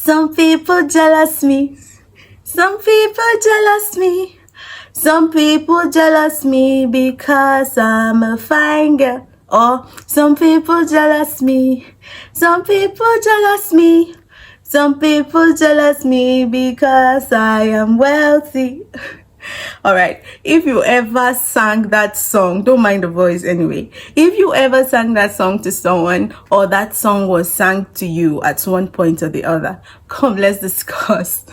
Some people jealous me. Some people jealous me. Some people jealous me because I'm a fine girl. Or some people jealous me. Some people jealous me. Some people jealous me because I am wealthy. All right, if you ever sang that song, don't mind the voice anyway. If you ever sang that song to someone, or that song was sung to you at one point or the other, come, let's discuss.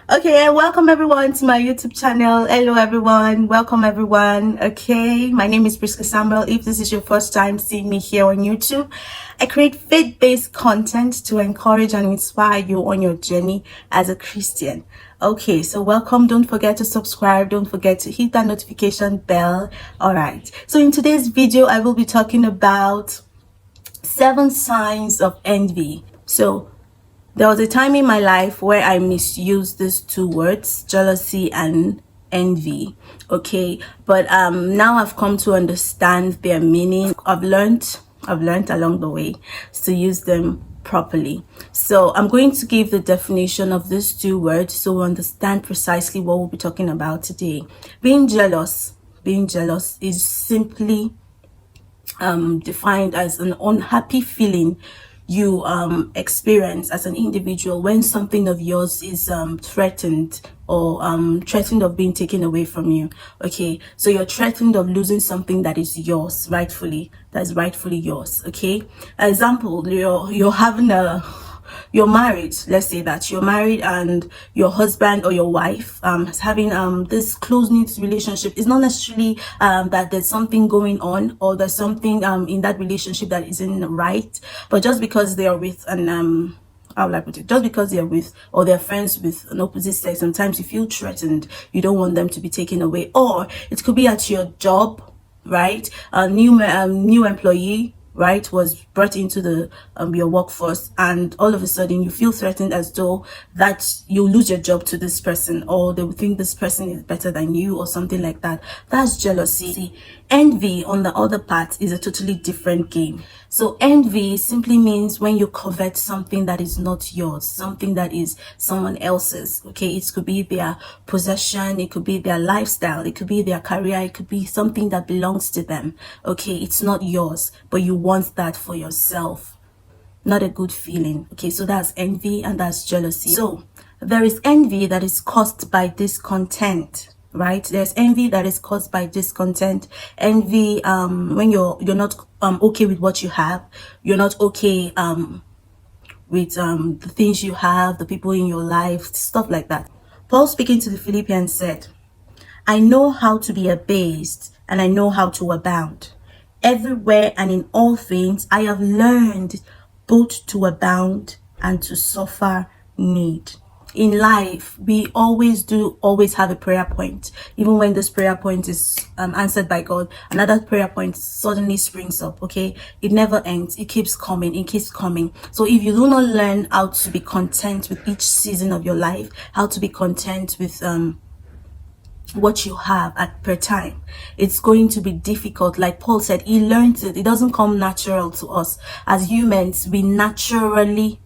Okay, welcome everyone to my YouTube channel. Hello everyone, welcome everyone. Okay, my name is Priska Samuel. If this is your first time seeing me here on YouTube, I create faith-based content to encourage and inspire you on your journey as a Christian. Okay, so welcome. Don't forget to subscribe. Don't forget to hit that notification bell. All right, so in today's video, I will be talking about 7 signs of envy. So there was a time in my life where I misused these 2 words, jealousy and envy. Okay, but now I've come to understand their meaning. I've learned along the way to use them properly. So I'm going to give the definition of these 2 words so we understand precisely what we'll be talking about today. Being jealous is simply defined as an unhappy feeling you experience as an individual when something of yours is threatened or threatened of being taken away from you. Okay, so you're threatened of losing something that is yours rightfully, yours. Okay, example, you're having you're married. Let's say that you're married and your husband or your wife is having this close-knit relationship. It's not necessarily that there's something going on or there's something in that relationship that isn't right, but just because they are with an how will I put it? Just because they're with or they're friends with an opposite sex, sometimes you feel threatened. You don't want them to be taken away. Or it could be at your job, right? A new employee, right, was brought into the your workforce, and all of a sudden you feel threatened as though that you lose your job to this person, or they would think this person is better than you or something like that. That's jealousy. Envy, on the other part, is a totally different game. So envy simply means when you covet something that is not yours, something that is someone else's. Okay, it could be their possession, it could be their lifestyle, it could be their career, it could be something that belongs to them. Okay, it's not yours, but you want that for yourself. Not a good feeling. Okay, so that's envy and that's jealousy. So there is envy that is caused by discontent. Right, there's envy that is caused by discontent. Envy when you're not okay with what you have, you're not okay with the things you have, the people in your life, stuff like that. Paul, speaking to the Philippians, said, I know how to be abased and I know how to abound. Everywhere and in all things I have learned both to abound and to suffer need. In life, we always have a prayer point. Even when this prayer point is answered by God, another prayer point suddenly springs up. Okay, it never ends. It keeps coming. So if you do not learn how to be content with each season of your life, how to be content with what you have at per time, it's going to be difficult. Like Paul said, he learned it. It doesn't come natural to us as humans. We naturally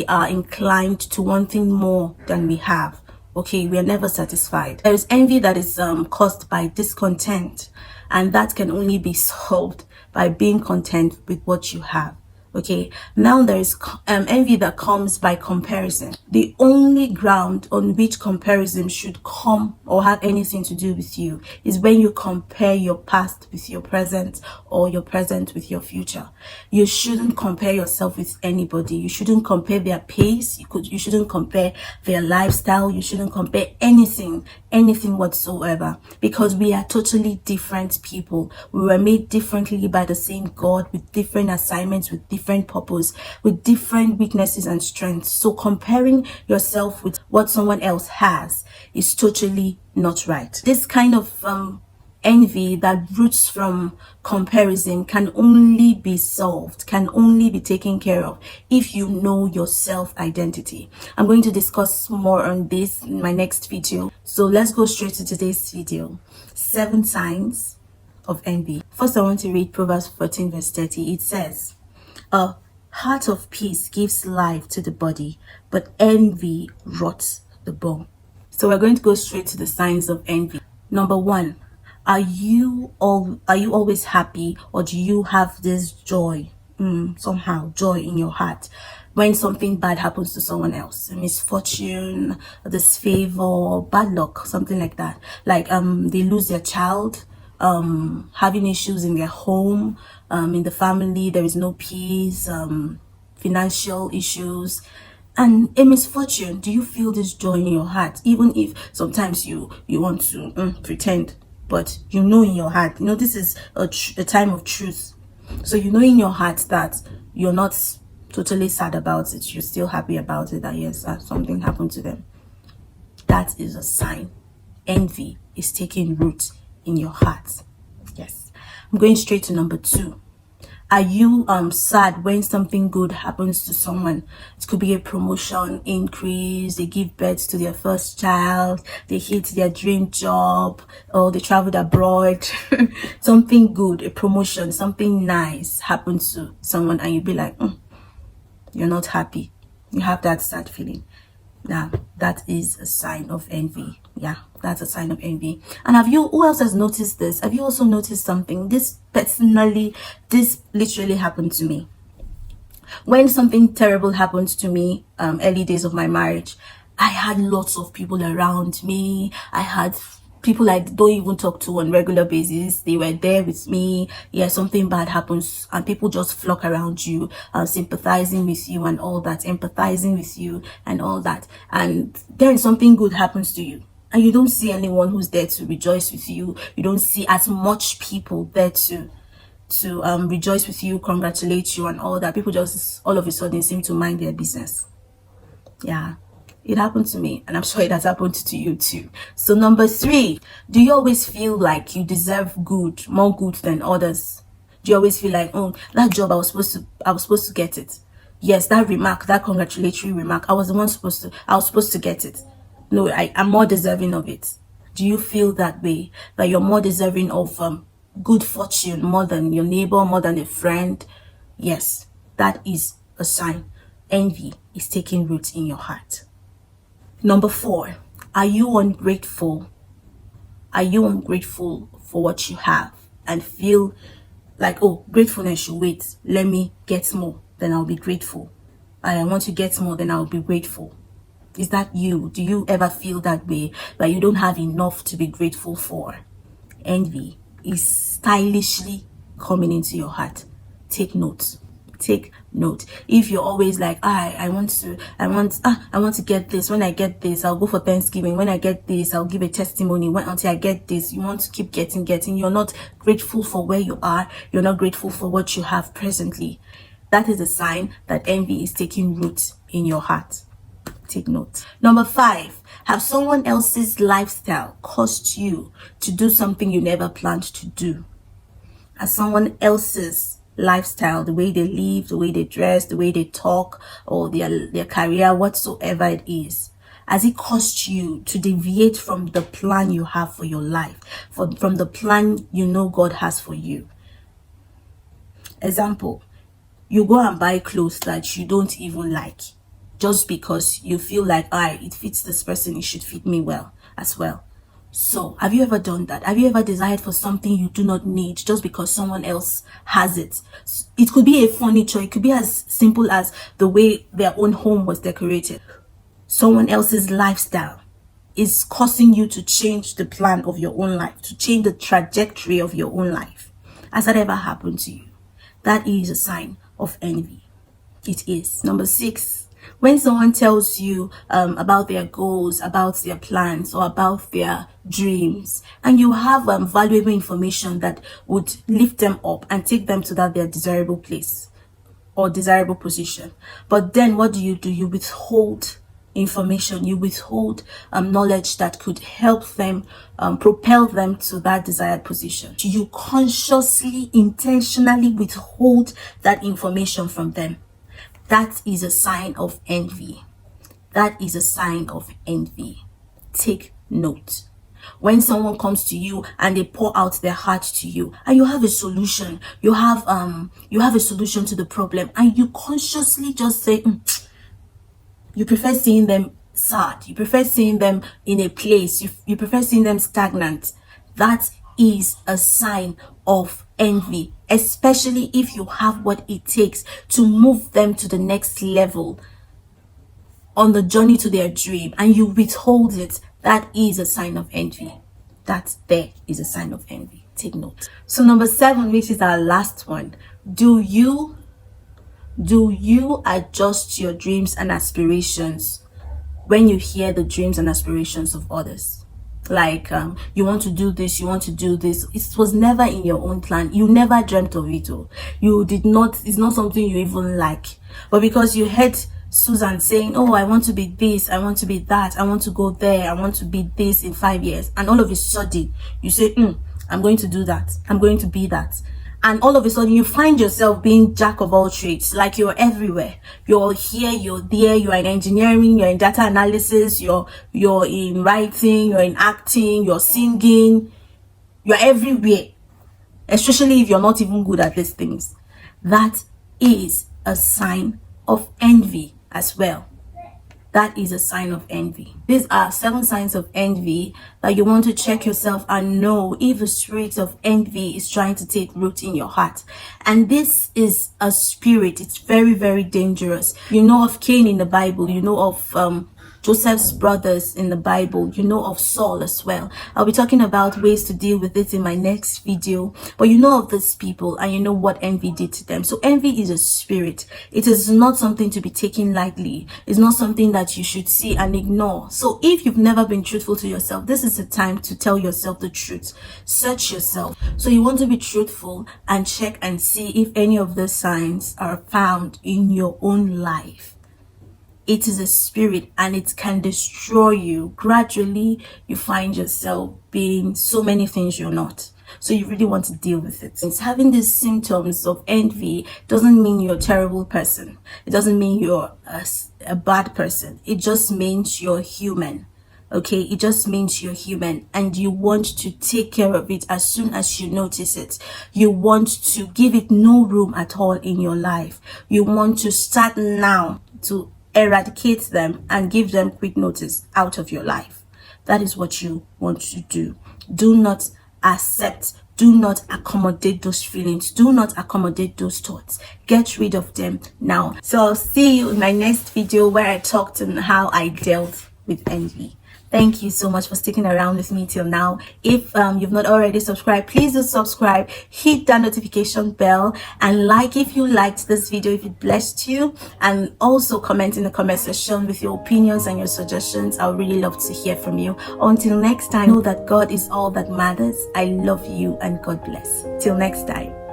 are inclined to wanting more than we have. Okay, we are never satisfied. There is envy that is caused by discontent, and that can only be solved by being content with what you have. Okay, now there is envy that comes by comparison. The only ground on which comparison should come or have anything to do with you is when you compare your past with your present or your present with your future. You shouldn't compare yourself with anybody. You shouldn't compare their pace. You shouldn't compare their lifestyle. You shouldn't compare anything whatsoever, because we are totally different people. We were made differently by the same God, with different assignments, with different purpose, with different weaknesses and strengths. So comparing yourself with what someone else has is totally not right. This kind of envy that roots from comparison can only be solved, can only be taken care of if you know your self-identity. I'm going to discuss more on this in my next video. So let's go straight to today's video. 7 signs of envy. First, I want to read Proverbs 14 verse 30. It says, "A heart of peace gives life to the body, but envy rots the bone." So we're going to go straight to the signs of envy. Number 1, are you always happy, or do you have this joy, somehow joy in your heart when something bad happens to someone else? A misfortune, disfavor, bad luck, something like that. Like they lose their child, having issues in their home, in the family, there is no peace, financial issues, and a misfortune. Do you feel this joy in your heart, even if sometimes you want to pretend, but you know in your heart, this is a time of truth. So you know in your heart that you're not totally sad about it, you're still happy about it, that yes, something happened to them. That is a sign envy is taking root in your heart. Yes. I'm going straight to number 2. Are you sad when something good happens to someone? It could be a promotion, increase, they give birth to their first child, they hit their dream job, or they traveled abroad. Something good, a promotion, something nice happens to someone, and you'd be like, you're not happy. You have that sad feeling. Now, that is a sign of envy. Yeah, that's a sign of envy. And who else has noticed this? Have you also noticed something? This literally happened to me. When something terrible happened to me, early days of my marriage, I had lots of people around me. I had people I don't even talk to on regular basis. They were there with me. Yeah, something bad happens and people just flock around you, sympathizing with you and all that, empathizing with you and all that. And then something good happens to you, and you don't see anyone who's there to rejoice with you. You don't see as much people there to rejoice with you, congratulate you and all that. People just all of a sudden seem to mind their business. Yeah, it happened to me, and I'm sure it has happened to you too. So number 3, do you always feel like you deserve more good than others? Do you always feel like, that job I was supposed to get it? Yes, that remark, that congratulatory remark, I was supposed to get it. No, I'm more deserving of it. Do you feel that way, that you're more deserving of good fortune more than your neighbor, more than a friend? Yes, that is a sign envy is taking root in your heart. Number 4, are you ungrateful? Are you ungrateful for what you have and feel like, gratefulness should wait, let me get more, then I'll be grateful. I want to get more, then I'll be grateful. Is that you? Do you ever feel that way, that you don't have enough to be grateful for? Envy is stylishly coming into your heart. Take note. If you're always like, I want to get this. When I get this, I'll go for Thanksgiving. When I get this, I'll give a testimony. Until I get this, you want to keep getting. You're not grateful for where you are. You're not grateful for what you have presently. That is a sign that envy is taking root in your heart. Take note. Number 5, have someone else's lifestyle caused you to do something you never planned to do? Has someone else's lifestyle, the way they live, the way they dress, the way they talk, or their career, whatsoever it is, has it caused you to deviate from the plan you have for your life, from the plan God has for you? Example, you go and buy clothes that you don't even like, just because you feel like, it fits this person, it should fit me well as well. So have you ever done that? Have you ever desired for something you do not need just because someone else has it? It could be a furniture, it could be as simple as the way their own home was decorated. Someone else's lifestyle is causing you to change the plan of your own life, to change the trajectory of your own life. Has that ever happened to you? That is a sign of envy. It is. Number 6, when someone tells you about their goals, about their plans, or about their dreams, and you have valuable information that would lift them up and take them to their desirable place or desirable position, but then what do? You withhold information, you withhold knowledge that could help them propel them to that desired position. You consciously, intentionally withhold that information from them. That is a sign of envy. That is a sign of envy. Take note. When someone comes to you and they pour out their heart to you, and you have a solution, you have a solution to the problem, and you consciously just say, you prefer seeing them sad, you prefer seeing them in a place, you prefer seeing them stagnant. That is a sign of envy, especially if you have what it takes to move them to the next level on the journey to their dream, and you withhold it. That is a sign of envy. That there is a sign of envy. Take note. So number 7, which is our last one, do you adjust your dreams and aspirations when you hear the dreams and aspirations of others? Like you want to do this, you want to do this. It was never in your own plan. You never dreamt of it. You did not. It's not something you even like. But because you heard Susan saying, oh, I want to be this, I want to be that, I want to go there, I want to be this in 5 years, and all of a sudden you say, I'm going to do that, I'm going to be that, and all of a sudden you find yourself being jack of all trades. Like you're everywhere. You're here, you're there, you're in engineering, you're in data analysis, you're in writing, you're in acting, you're singing, you're everywhere, especially if you're not even good at these things. That is a sign of envy as well. That is a sign of envy. These are 7 signs of envy that you want to check yourself and know if the spirit of envy is trying to take root in your heart. And this is a spirit. It's very, very dangerous. You know of Cain in the Bible. You know of Joseph's brothers in the Bible. You know of Saul as well. I'll be talking about ways to deal with it in my next video. But you know of these people and you know what envy did to them. So envy is a spirit. It is not something to be taken lightly. It's not something that you should see and ignore. So if you've never been truthful to yourself, this is the time to tell yourself the truth. Search yourself. So you want to be truthful and check and see if any of the signs are found in your own life. It is a spirit and it can destroy you. Gradually, you find yourself being so many things you're not. So you really want to deal with it. It's having these symptoms of envy doesn't mean you're a terrible person. It doesn't mean you're a bad person. It just means you're human. Okay, it just means you're human and you want to take care of it as soon as you notice it. You want to give it no room at all in your life. You want to start now to eradicate them and give them quick notice out of your life. That is what you want to do. Do not accept, do not accommodate those feelings, do not accommodate those thoughts. Get rid of them now. So I'll see you in my next video where I talked on how I dealt with envy. Thank you so much for sticking around with me till now. If you've not already subscribed, please do subscribe, hit that notification bell, and like if you liked this video, if it blessed you, and also comment in the comment section with your opinions and your suggestions. I would really love to hear from you. Until next time, know that God is all that matters. I love you and God bless. Till next time.